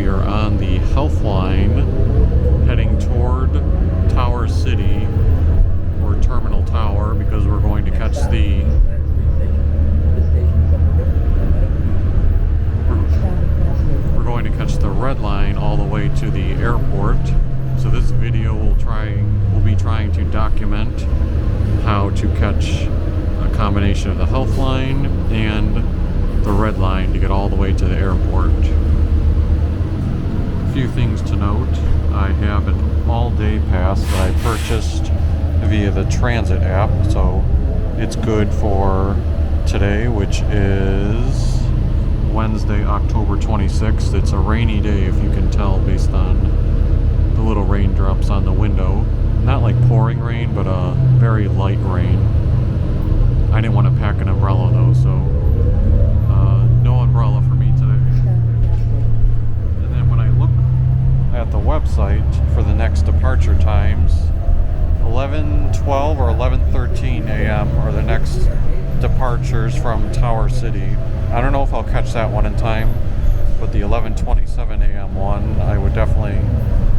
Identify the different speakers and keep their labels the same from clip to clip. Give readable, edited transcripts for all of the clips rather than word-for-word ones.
Speaker 1: we are on the Healthline heading toward Tower City or Terminal Tower because we're going to catch the red line all the way to the airport. So this video will be trying to document how to catch a combination of the Healthline and the red line to get all the way to the airport. A few things to note. I have an all-day pass that I purchased via the transit app, so it's good for today, which is Wednesday, October 26th. It's a rainy day, if you can tell based on the little raindrops on the window. Not like pouring rain, but a very light rain. I didn't want to pack an umbrella though, so no umbrella for me today. And then when I look at the website for the next departure times, 11:12 or 11:13 a.m. are the next departures from Tower City. I don't know if I'll catch that one in time, but the 11:27 a.m. one I would definitely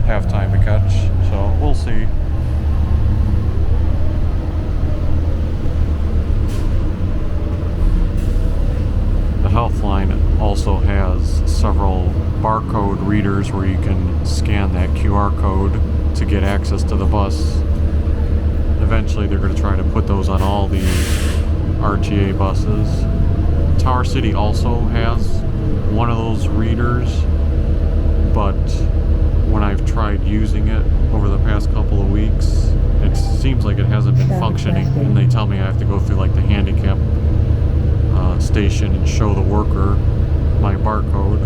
Speaker 1: have time to catch, so we'll see. The Healthline also has several barcode readers where you can scan that QR code to get access to the bus. Eventually they're going to try to put those on all the RTA buses. Tower City also has one of those readers, but when I've tried using it over the past couple of weeks, it seems like it hasn't been functioning, and they tell me I have to go through like the handicap station and show the worker my barcode.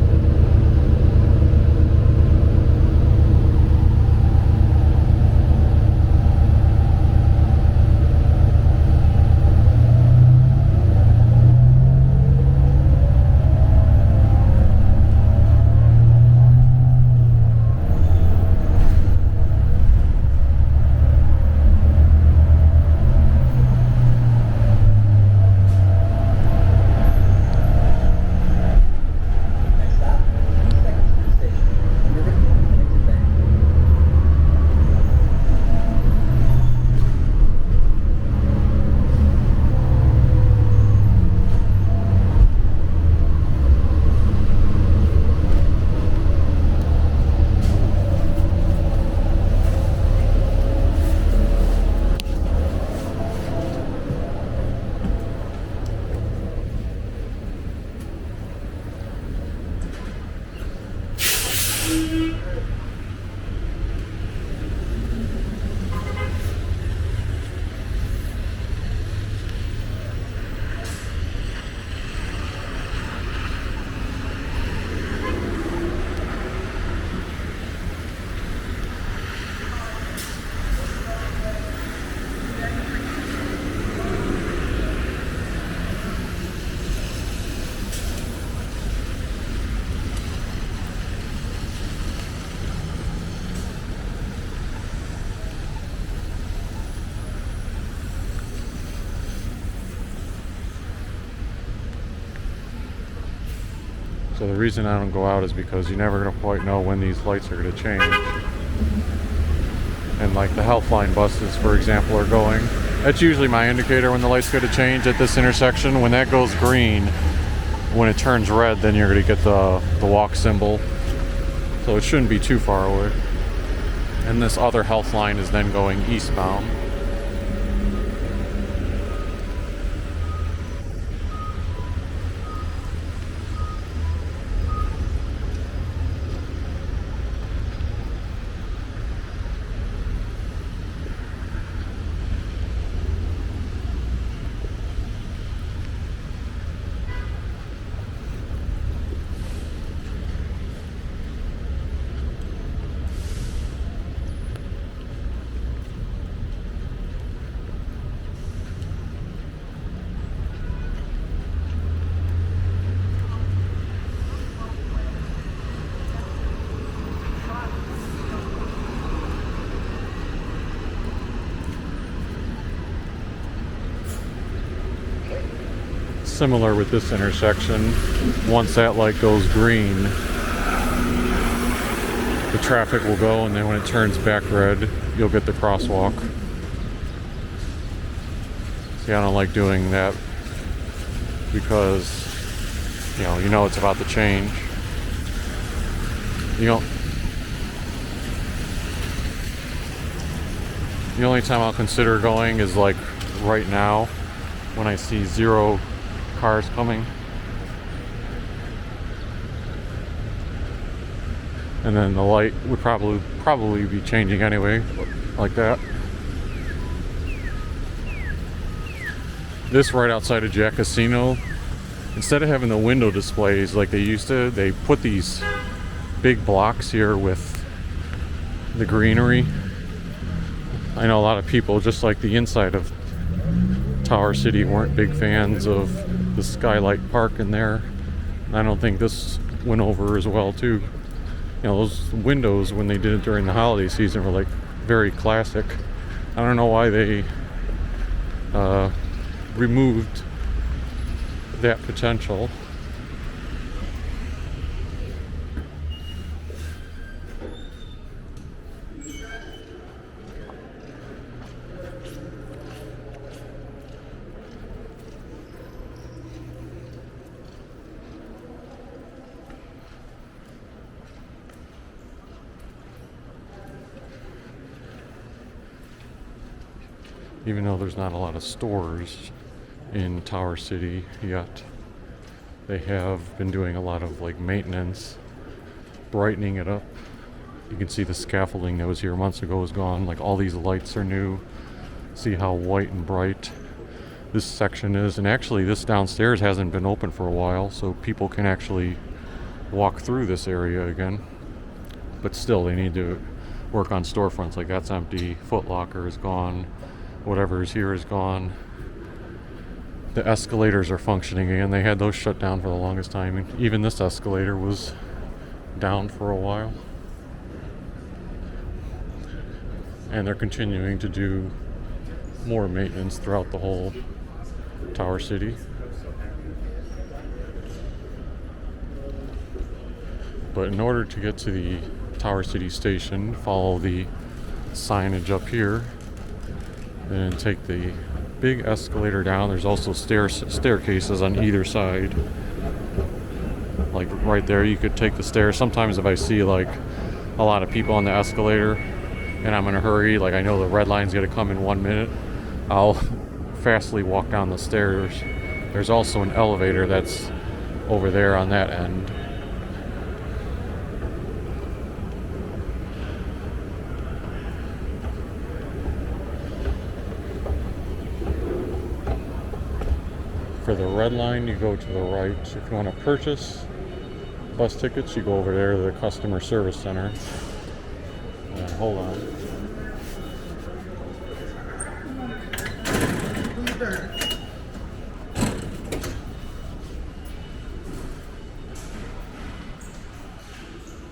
Speaker 1: So the reason I don't go out is because you're never going to quite know when these lights are going to change. And like the Healthline buses, for example, are going. That's usually my indicator when the light's going to change at this intersection. When that goes green, when it turns red, then you're going to get the walk symbol. So it shouldn't be too far away. And this other Healthline is then going eastbound. Similar with this intersection. Once that light goes green, the traffic will go, and then when it turns back red, you'll get the crosswalk. See, I don't like doing that because you know it's about to change. The only time I'll consider going is like right now when I see 0 cars coming. And then the light would probably be changing anyway, like that. This right outside of Jack Casino, instead of having the window displays like they used to, they put these big blocks here with the greenery. I know a lot of people, just like the inside of Tower City, weren't big fans of the Skylight Park in there. I don't think this went over as well too. Those windows when they did it during the holiday season were like very classic. I don't know why they removed that potential. Even though there's not a lot of stores in Tower City yet, they have been doing a lot of like maintenance, brightening it up. You can see the scaffolding that was here months ago is gone. Like all these lights are new. See how white and bright this section is. And actually this downstairs hasn't been open for a while, so people can actually walk through this area again. But still, they need to work on storefronts. Like that's empty. Foot Locker is gone. Whatever is here is gone. The escalators are functioning again. They had those shut down for the longest time. And even this escalator was down for a while. And they're continuing to do more maintenance throughout the whole Tower City. But in order to get to the Tower City station, follow the signage up here and take the big escalator down. There's also staircases on either side. Like right there, you could take the stairs. Sometimes if I see like a lot of people on the escalator and I'm in a hurry, like I know the red line's gonna come in 1 minute, I'll fastly walk down the stairs. There's also an elevator that's over there on that end. For the red line, you go to the right. If you want to purchase bus tickets, you go over there to the customer service center. Hold on.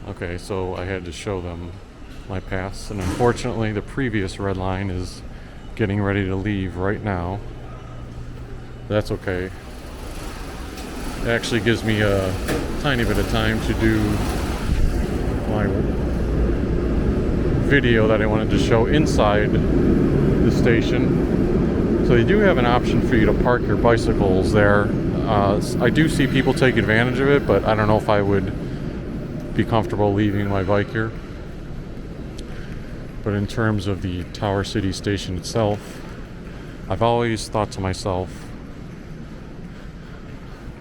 Speaker 1: Okay, so I had to show them my pass, and unfortunately the previous red line is getting ready to leave right now. That's okay. It actually gives me a tiny bit of time to do my video that I wanted to show inside the station. So they do have an option for you to park your bicycles there. I do see people take advantage of it, but I don't know if I would be comfortable leaving my bike here. But in terms of the Tower City station itself, I've always thought to myself,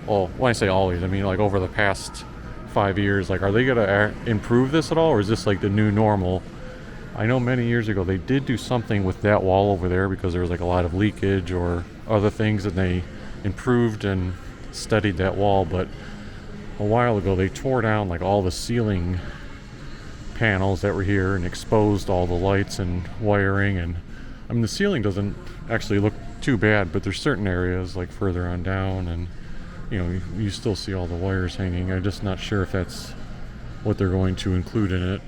Speaker 1: well, when I say always, I mean like over the past 5 years, like are they gonna improve this at all, or is this like the new normal? I know many years ago they did do something with that wall over there because there was like a lot of leakage or other things, and they improved and steadied that wall. But a while ago they tore down like all the ceiling panels that were here and exposed all the lights and wiring. And I mean the ceiling doesn't actually look too bad, but there's certain areas like further on down, and you still see all the wires hanging. I'm just not sure if that's what they're going to include in it.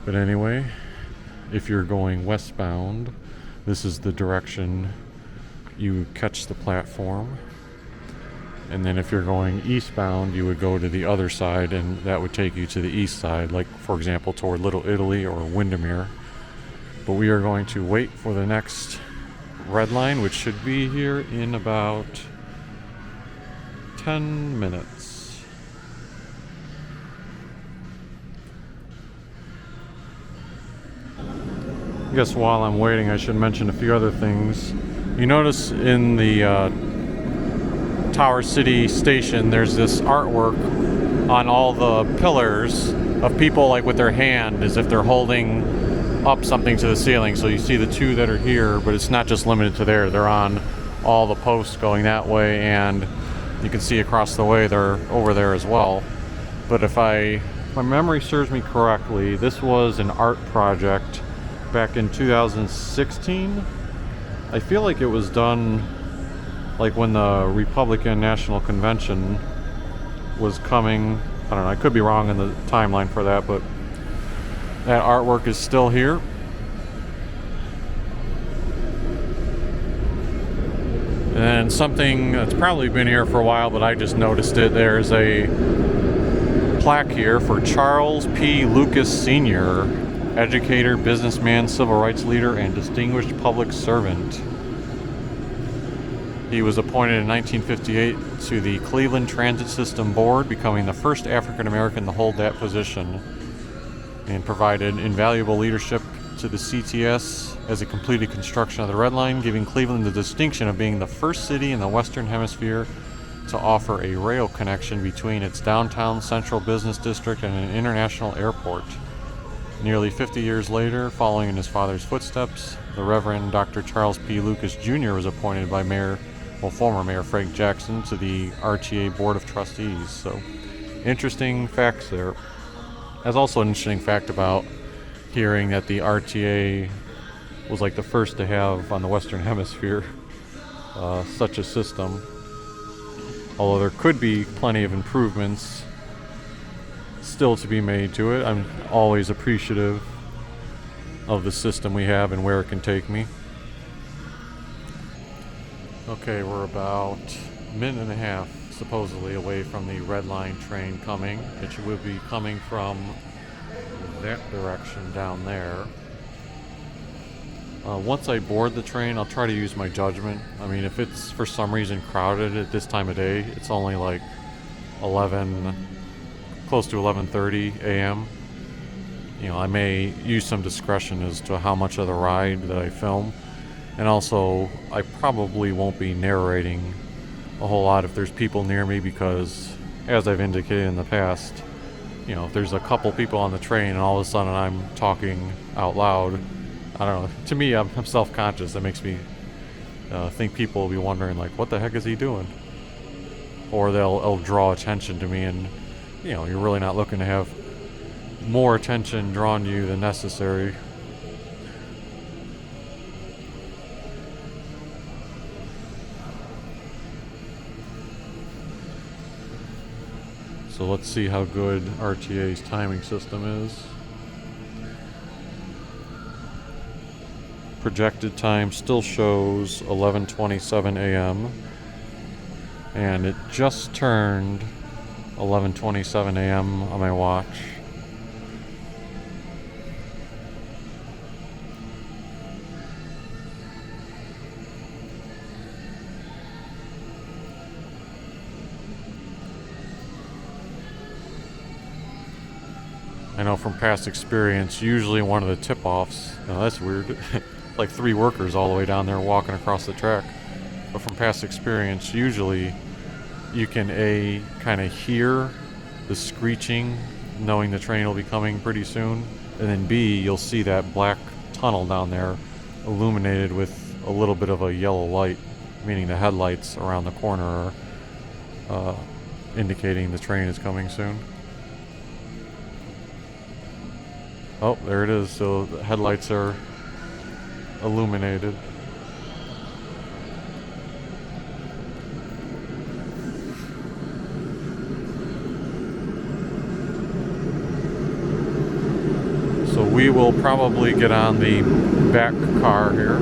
Speaker 1: But anyway, if you're going westbound, this is the direction you catch the platform. And then if you're going eastbound, you would go to the other side, and that would take you to the east side, like, for example, toward Little Italy or Windermere. But we are going to wait for the next red line, which should be here in about 10 minutes. I guess while I'm waiting, I should mention a few other things. You notice in the Tower City station, there's this artwork on all the pillars of people like with their hand as if they're holding up something to the ceiling. So you see the two that are here, but it's not just limited to there. They're on all the posts going that way, and you can see across the way they're over there as well. But if my memory serves me correctly, this was an art project back in 2016. I feel like it was done like when the Republican National Convention was coming. I don't know, I could be wrong in the timeline for that, but that artwork is still here. And something that's probably been here for a while, but I just noticed it. There's a plaque here for Charles P. Lucas Sr., educator, businessman, civil rights leader, and distinguished public servant. He was appointed in 1958 to the Cleveland Transit System Board, becoming the first African American to hold that position, and provided invaluable leadership to the CTS as it completed construction of the Red Line, giving Cleveland the distinction of being the first city in the Western Hemisphere to offer a rail connection between its downtown central business district and an international airport. Nearly 50 years later, following in his father's footsteps, the Reverend Dr. Charles P. Lucas Jr. was appointed by former Mayor Frank Jackson to the RTA Board of Trustees. So, interesting facts there. There's also an interesting fact about hearing that the RTA was like the first to have on the Western Hemisphere such a system. Although there could be plenty of improvements still to be made to it. I'm always appreciative of the system we have and where it can take me. Okay, we're about a minute and a half supposedly away from the Red Line train coming. It will be coming from that direction down there. Once I board the train, I'll try to use my judgment. I mean, if it's for some reason crowded at this time of day, it's only like close to 11:30 a.m. You know, I may use some discretion as to how much of the ride that I film. And also, I probably won't be narrating a whole lot if there's people near me, because, as I've indicated in the past, you know, if there's a couple people on the train and all of a sudden I'm talking out loud, I don't know. To me, I'm self-conscious. That makes me think people will be wondering, like, what the heck is he doing? Or they'll draw attention to me, and, you know, you're really not looking to have more attention drawn to you than necessary. So let's see how good RTA's timing system is. Projected time still shows 11:27 a.m. and it just turned 11:27 a.m. on my watch. I know from past experience, usually one of the tip-offs, now that's weird, like 3 workers all the way down there walking across the track. But from past experience, usually you can kind of hear the screeching, knowing the train will be coming pretty soon, and then B, you'll see that black tunnel down there illuminated with a little bit of a yellow light, meaning the headlights around the corner are indicating the train is coming soon. Oh, there it is. So the headlights are illuminated. So we will probably get on the back car here.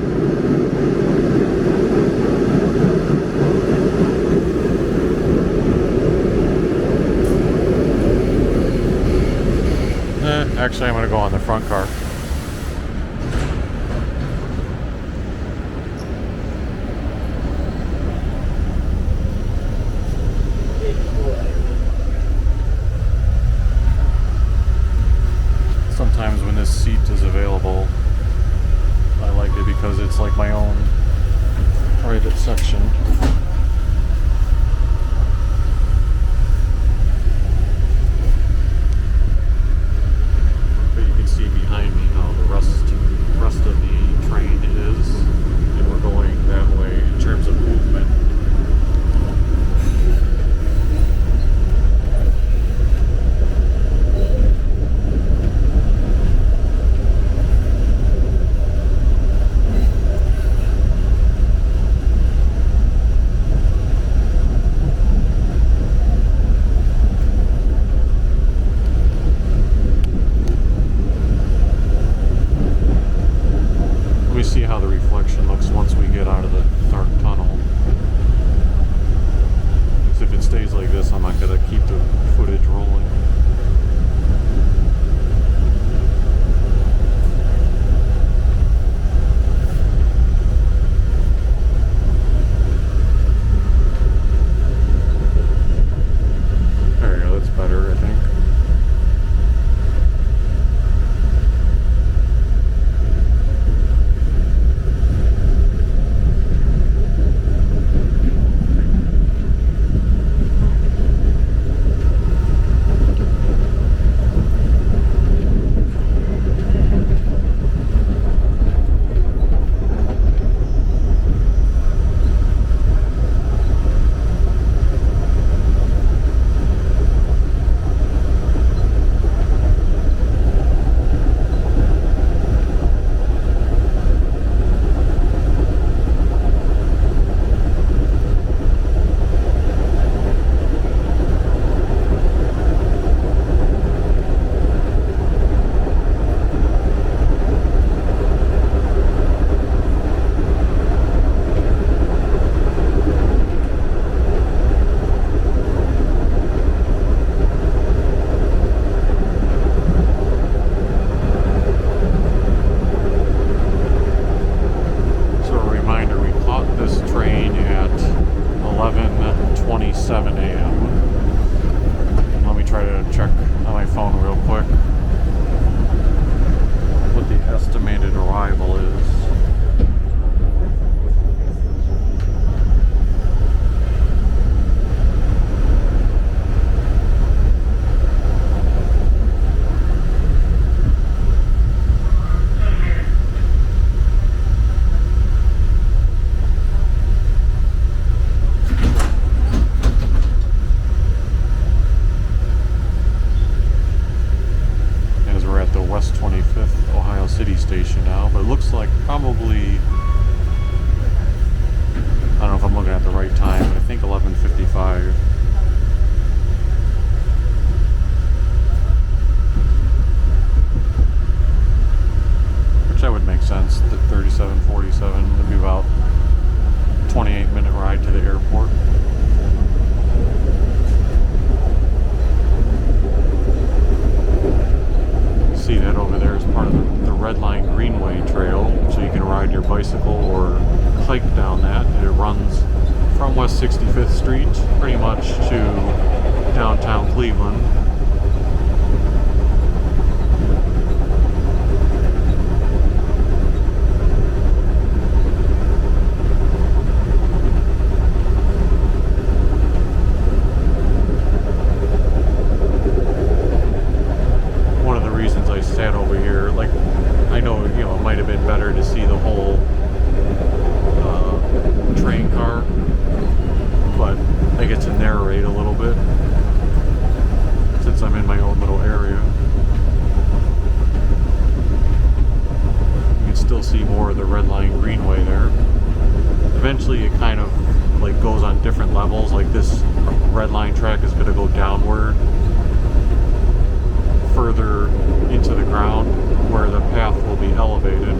Speaker 1: Actually, I'm going to go on the front car. Sometimes when this seat is available, I like it because it's like my own private section. But you can see behind me how the rest of the train is, and we're going that way in terms of movement. See how the reflection looks once we get out of the dark tunnel. Because if it stays like this, I'm not going to keep the footage rolling. There you go, that's better, I think. Station now, but it looks like probably, I don't know if I'm looking at the right time, but I think 11:55. Which that would make sense. 37:47 would be about 28-minute ride to the airport. See that over there is part of the Red Line Greenway Trail, so you can ride your bicycle or hike down that, and it runs from West 65th Street pretty much to downtown Cleveland. Sat over here, like, I know, you know, it might have been better to see the whole train car, but I get to narrate a little bit since I'm in my own little area. You can still see more of the Red Line Greenway there. Eventually it kind of like goes on different levels, like this red line track is going to go downward further into the ground where the path will be elevated.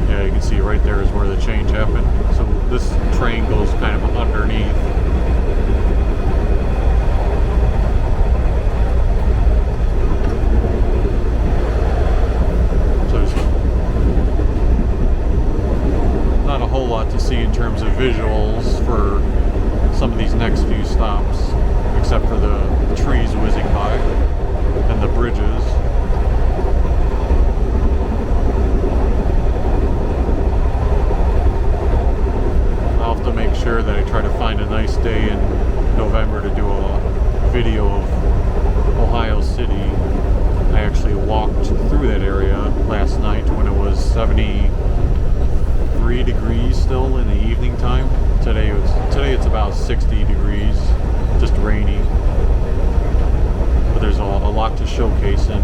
Speaker 1: Yeah, you can see right there is where the change happened. So this train goes kind of underneath. So there's not a whole lot to see in terms of visuals for some of these next few stops, except for the trees whizzing by and the bridges. I'll have to make sure that I try to find a nice day in November to do a video of Ohio City. I actually walked through that area last night when it was 73 degrees still in the evening time. Today it's about 60 degrees, just rainy. But there's a lot to showcase in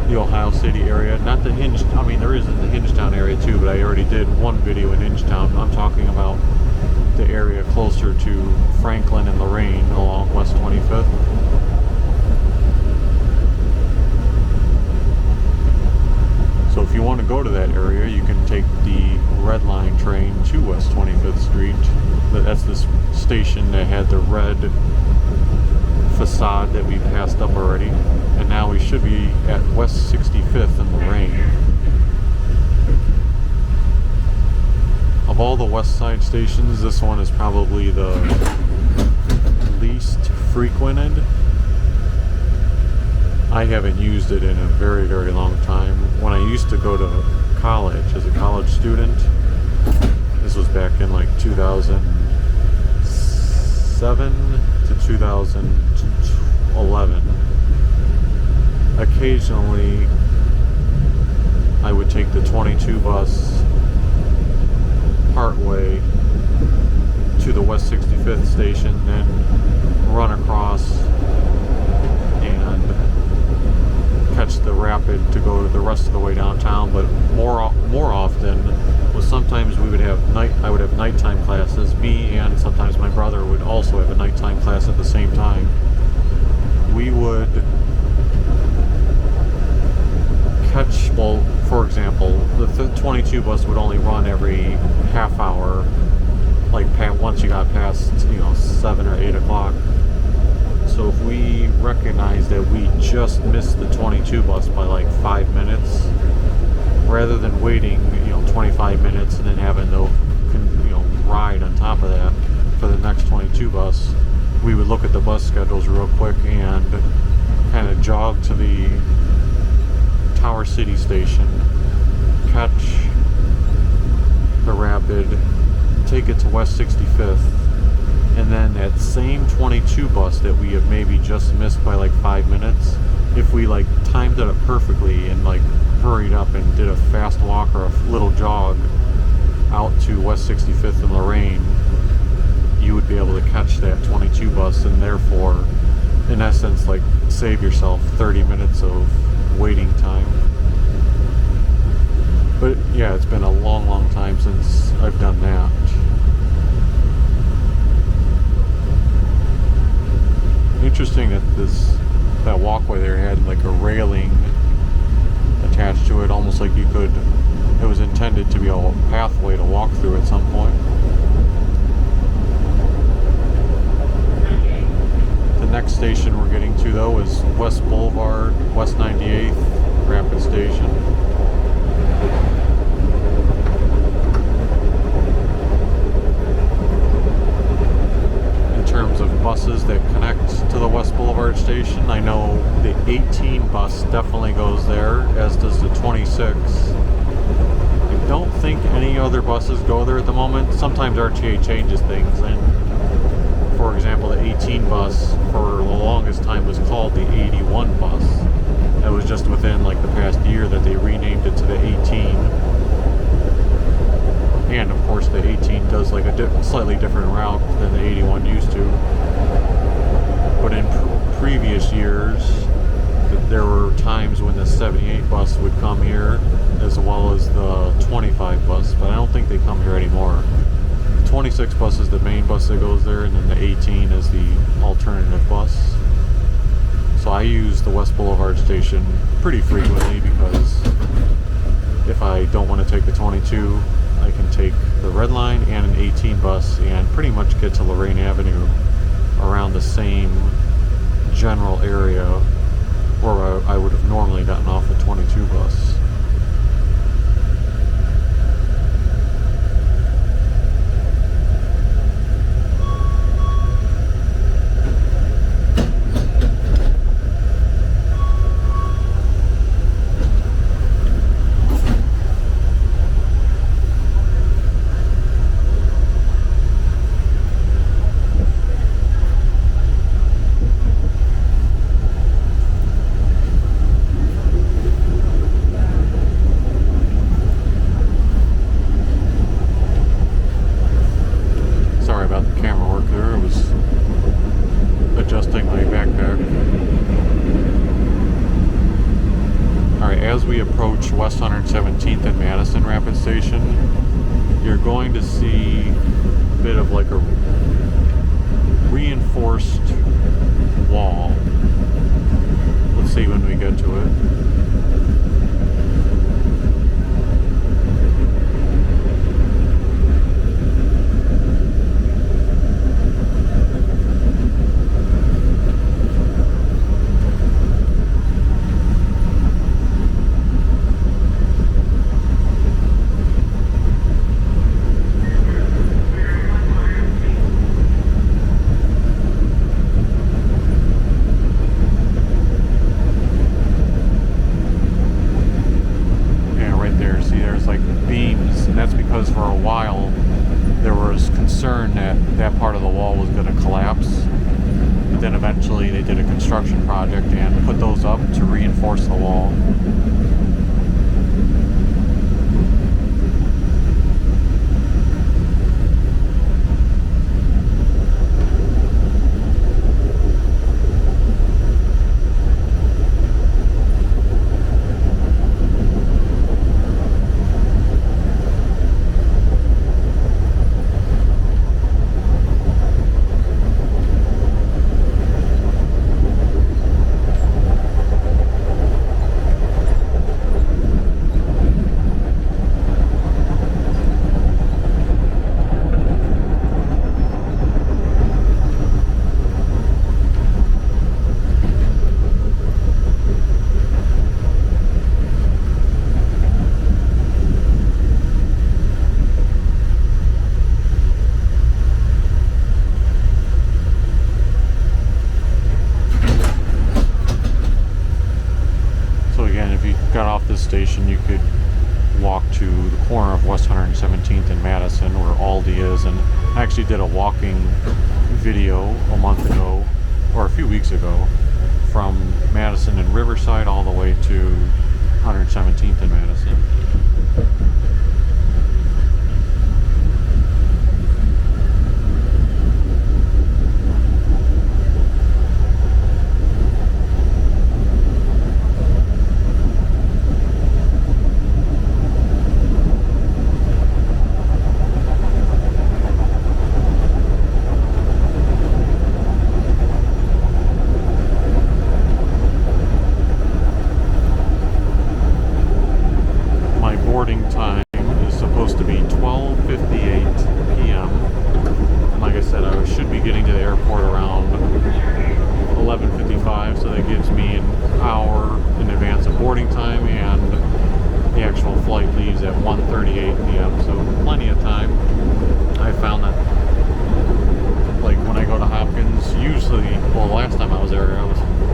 Speaker 1: the Ohio City area. Not the there is in the Hingetown area too, but I already did one video in Hingetown. I'm talking about the area closer to Franklin and Lorain along West 25th. So if you want to go to that area, you can take the Red Line train to West 25th Street. That's this station that had the red facade that we passed up already. And now we should be at West 65th in Lorain. Of all the West Side stations, this one is probably the least frequented. I haven't used it in a very, very long time. When I used to go to college as a college student, this was back in like 2007 to 2011. Occasionally, I would take the 22 bus partway to the West 65th station, then run across and catch the rapid to go the rest of the way downtown. But more often was sometimes I would have nighttime classes. Me and sometimes my brother would also have a nighttime class at the same time. We would catch, well, for example, the 22 bus would only run every half hour, like once you got past 7 or 8 o'clock. So if we recognize that we just missed the 22 bus by like 5 minutes, rather than waiting 25 minutes and then having to ride on top of that for the next 22 bus, we would look at the bus schedules real quick and kind of jog to the Tower City station, catch the rapid, take it to West 65th, and then that same 22 bus that we have maybe just missed by like 5 minutes, if we like timed it up perfectly and like hurried up and did a fast walk or a little jog out to West 65th and Lorain, you would be able to catch that 22 bus and therefore, in essence, like save yourself 30 minutes of waiting time. But yeah, it's been a long, long time since I've done that. Interesting that that walkway there had like a railing attached to it, almost like it was intended to be a pathway to walk through at some point. The next station we're getting to though is West Boulevard, West 98th, Rapid Station. In terms of buses that connect to the West Boulevard station, I know the 18 bus definitely goes there, as does the 26. I don't think any other buses go there at the moment. Sometimes RTA changes things, and for example, the 18 bus for the longest time was called the 81 bus. That was just within like the past year that they renamed it to the 18. And of course the 18 does like a slightly different route than the 81 used to. But in previous years, there were times when the 78 bus would come here, as well as the 25 bus, but I don't think they come here anymore. The 26 bus is the main bus that goes there, and then the 18 is the alternative bus. So I use the West Boulevard station pretty frequently because if I don't want to take the 22, I can take the Red Line and an 18 bus and pretty much get to Lorraine Avenue around the same general area where I would have normally gotten off the 22 bus. As we approach West 117th and Madison Rapid Station, you're going to see a bit of like a reinforced wall. Let's see when we get to it. Because for a while there was concern that that part of the wall was going to collapse, but then eventually they did a construction project and put those up to reinforce the wall. Got off this station, you could walk to the corner of West 117th and Madison where Aldi is, and I actually did a walking video a month ago or a few weeks ago from Madison and Riverside all the way to 117th and Madison. Boarding time is supposed to be 12:58 p.m. And like I said, I should be getting to the airport around 11:55, so that gives me an hour in advance of boarding time, and the actual flight leaves at 1:38 p.m. So plenty of time. I found that like when I go to Hopkins, usually, well, the last time I was there,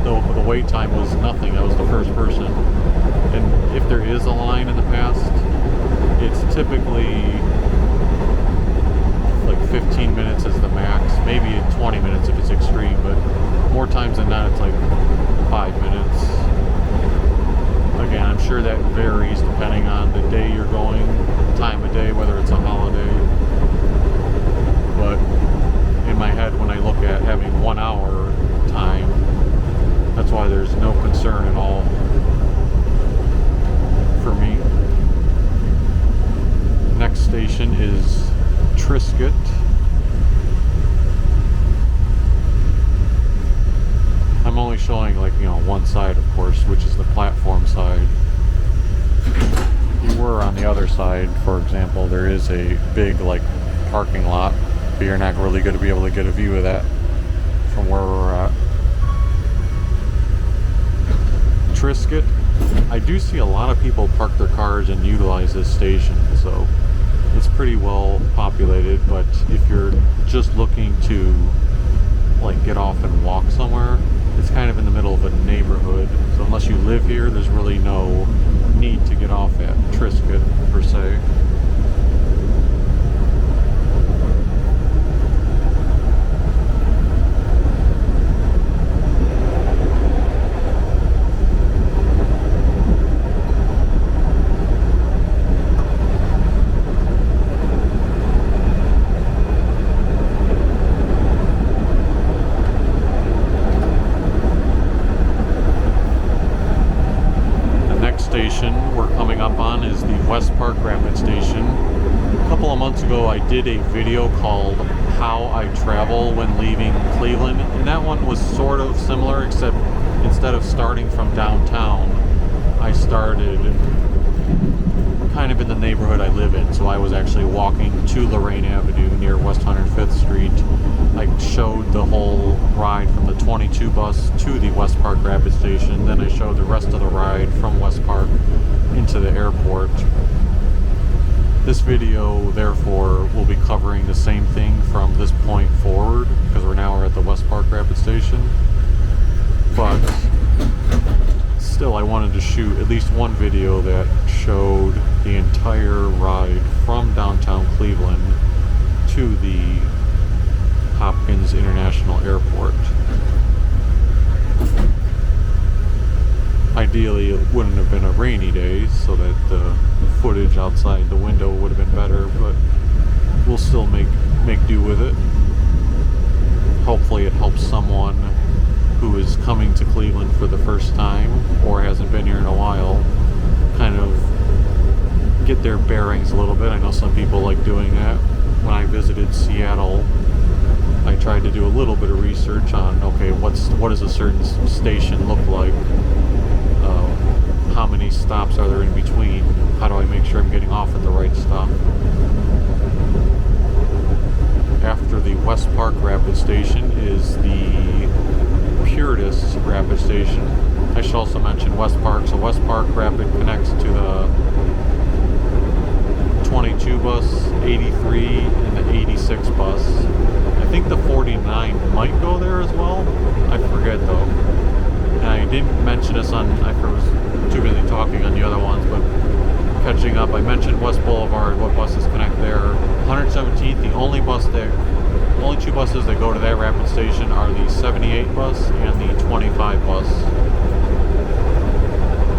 Speaker 1: the wait time was nothing. I was the first person. And if there is a line in the past, it's typically like 15 minutes is the max, maybe 20 minutes if it's extreme, but more times than not it's like 5 minutes. Again, I'm sure that varies depending on the day you're going, time of day, whether it's a holiday. But in my head, when I look at having 1 hour time, that's why there's no concern at all for me. Next station is Triscuit. I'm only showing, like, you know, one side, of course, which is the platform side. you were on the other side, for example, there is a big like parking lot, but you're not really going to be able to get a view of that from where we're at. Triscuit, I do see a lot of people park their cars and utilize this station, so it's pretty well populated. But if you're just looking to like get off and walk somewhere, it's kind of in the middle of a neighborhood, so unless you live here, there's really no need to get off at Triscuit per se. We're coming up on is the West Park Rapid Station. A couple of months ago I did a video called How I Travel When Leaving Cleveland, and that one was sort of similar, except instead of starting from downtown, I started kind of in the neighborhood I live in. So I was actually walking to Lorraine Avenue near West 105th Street. I showed the whole ride from the 22 bus to the West Park Rapid Station. Then I showed the rest of the ride from West Park into the airport. This video, therefore, will be covering the same thing from this point forward, because we're at the West Park Rapid Station. But still, I wanted to shoot at least one video that showed the entire ride from downtown Cleveland to the Hopkins International Airport. Ideally, it wouldn't have been a rainy day, so that the footage outside the window would have been better, but we'll still make do with it. Hopefully it helps someone who is coming to Cleveland for the first time or hasn't been here in a while kind of get their bearings a little bit. I know some people like doing that. When I visited Seattle, I tried to do a little bit of research on, okay, what does a certain station look like? How many stops are there in between? How do I make sure I'm getting off at the right stop? After the West Park Rapid Station is the Purtis Rapid Station. I should also mention West Park. So West Park Rapid connects to the 22 bus, 83, and the 86 bus. I think the 49 might go there as well. I forget though. And I didn't mention this on, I was too busy talking on the other ones, but catching up, I mentioned West Boulevard, what buses connect there. 117th, the only two buses that go to that rapid station are the 78 bus and the 25 bus.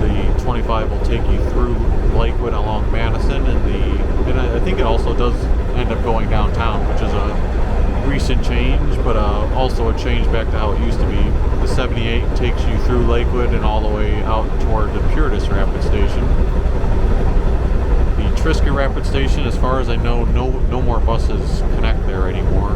Speaker 1: The 25 will take you through Lakewood along Madison, and I think it also does end up going downtown, which is a recent change, but also a change back to how it used to be. The 78 takes you through Lakewood and all the way out toward the Purtis Rapid Station. The Triscuit Rapid Station, as far as I know, no more buses connect there anymore.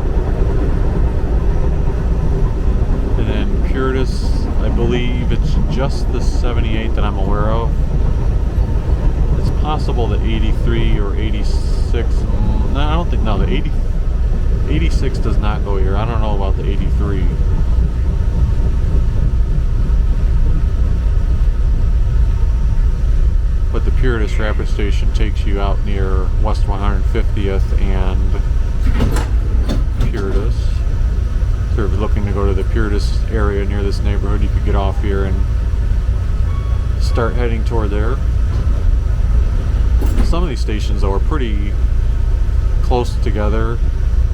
Speaker 1: And then Purtis, I believe it's just the 78 that I'm aware of. It's possible that 83 or 86, no, I don't think, no, the 86 does not go here. I don't know about the 83. But the Purtis Rapid Station takes you out near West 150th and Purtis. So if you're looking to go to the Purtis area near this neighborhood, you could get off here and start heading toward there. Some of these stations, though, are pretty close together,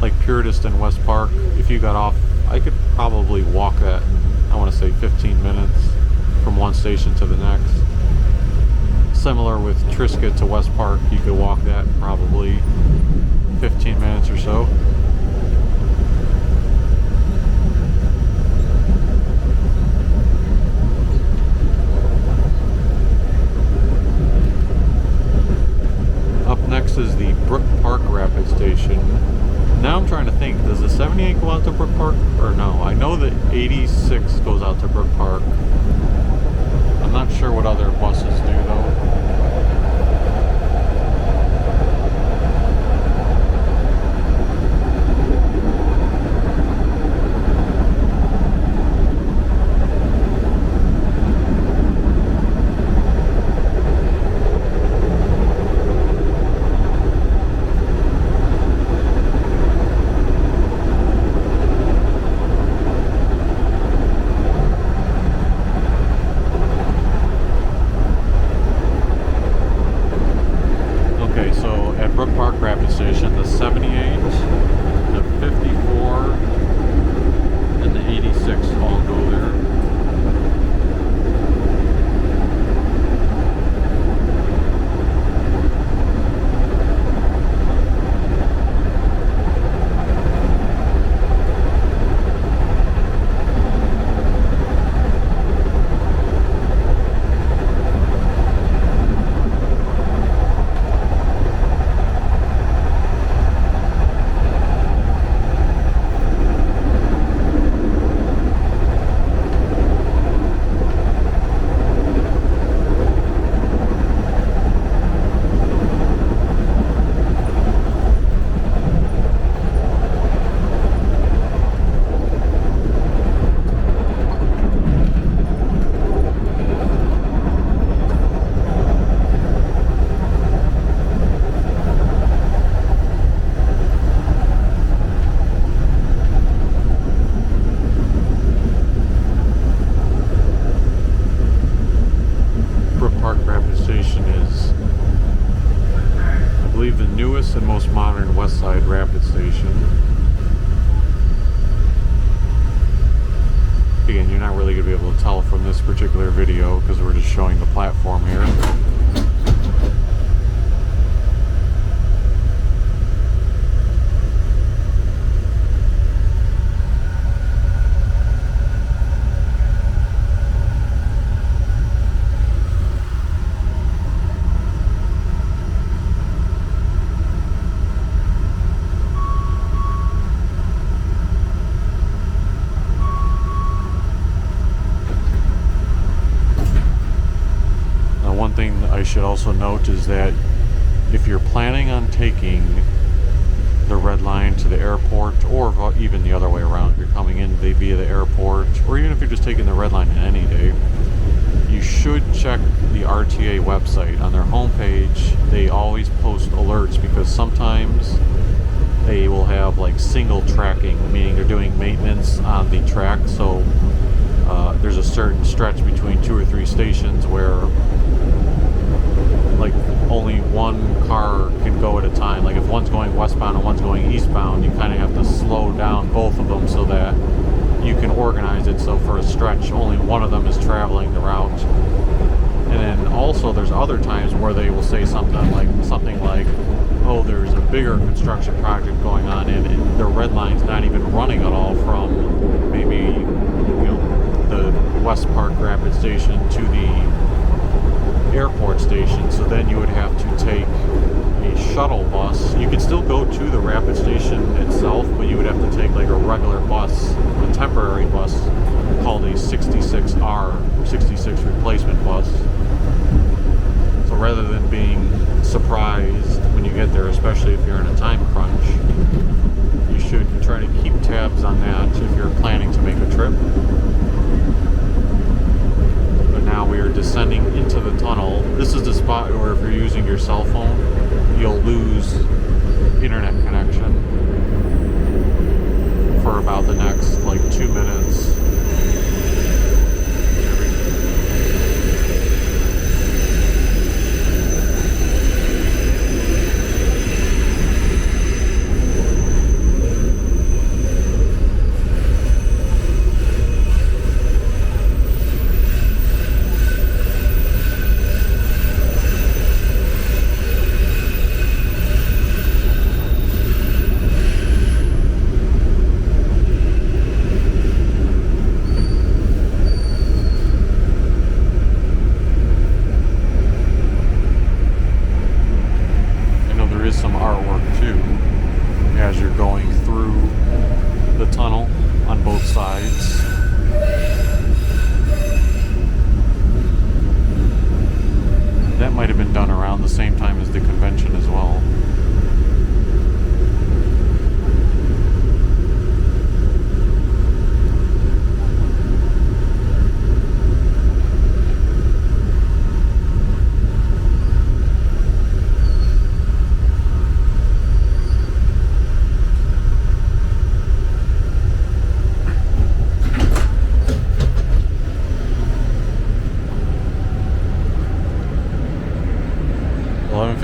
Speaker 1: like Purtis and West Park. If you got off, I could probably walk that in, I want to say 15 minutes from one station to the next. Similar with Triscuit to West Park, you could walk that in probably 15 minutes or so. Up next is the Brook Park Rapid Station. Now I'm trying to think, does the 78 go out to Brook Park or no? I know that 86 goes out to Brook Park. I'm not sure what other buses do though. Okay, so at Brook Park Rapid Station, the 78, the 54, and the 86 all go there. And most modern West Side Rapid Station. Again, you're not really going to be able to tell from this particular video because we're just showing the platform here. I should also note is that if you're planning on taking the red line to the airport, or even the other way around, if you're coming in via the airport, or even if you're just taking the red line any day, you should check the RTA website. On their homepage, they always post alerts because sometimes they will have like single tracking, meaning they're doing maintenance on the track. So there's a certain stretch between 2 or 3 stations where like only one car can go at a time. Like if one's going westbound and one's going eastbound, you kind of have to slow down both of them so that you can organize it so for a stretch only one of them is traveling the route. And then also there's other times where they will say something like, oh, there's a bigger construction project going on and the red line's not even running at all from maybe the West Park Rapid Station to the airport station. So then you would have to take a shuttle bus. You could still go to the rapid station itself, but you would have to take like a regular bus, a temporary bus called a 66R, 66 replacement bus. So rather than being surprised when you get there, especially if you're in a time crunch, you should try to keep tabs on that if you're planning to make a trip. But now we are descending into the tunnel. This is the spot where if you're using your cell phone, you'll lose internet connection for about the next like 2 minutes.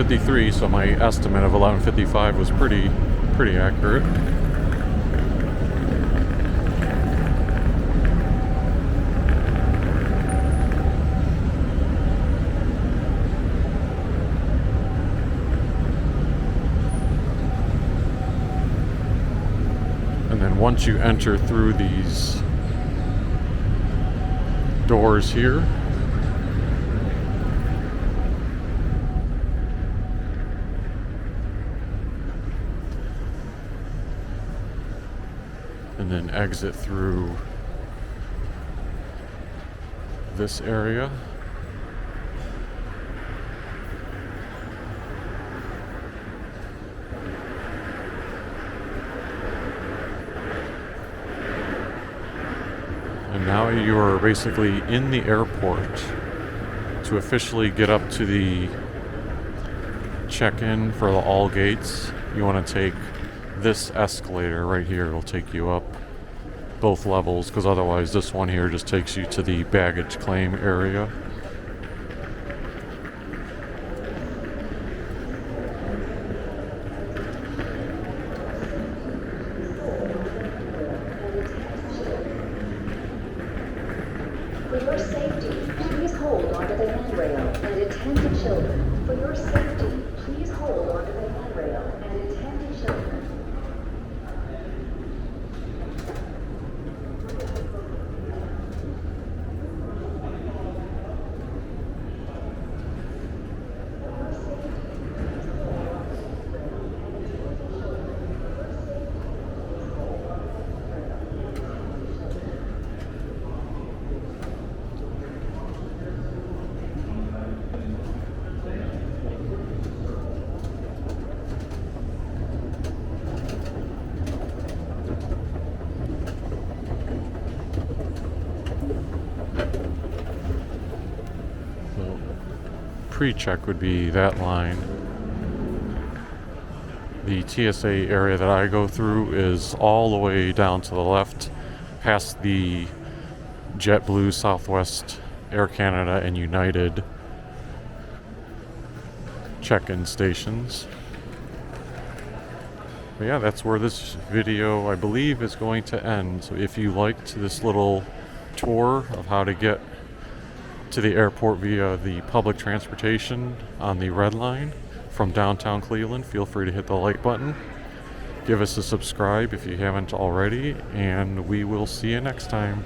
Speaker 1: 11:53, so my estimate of 11:55 was pretty accurate. And then once you enter through these doors here, and then exit through this area, and now you're basically in the airport. To officially get up to the check-in for the all gates, you want to take this escalator right here. It'll take you up both levels, because otherwise this one here just takes you to the baggage claim area.
Speaker 2: For your safety, please hold onto the handrail and attend to children. For your safety, please hold onto the handrail and attend to children.
Speaker 1: Pre-check would be that line. The TSA area that I go through is all the way down to the left, past the JetBlue, Southwest, Air Canada, and United check-in stations. But yeah, that's where this video, I believe, is going to end. So if you liked this little tour of how to get to the airport via the public transportation on the Red Line from downtown Cleveland, feel free to hit the like button. Give us a subscribe if you haven't already, and we will see you next time.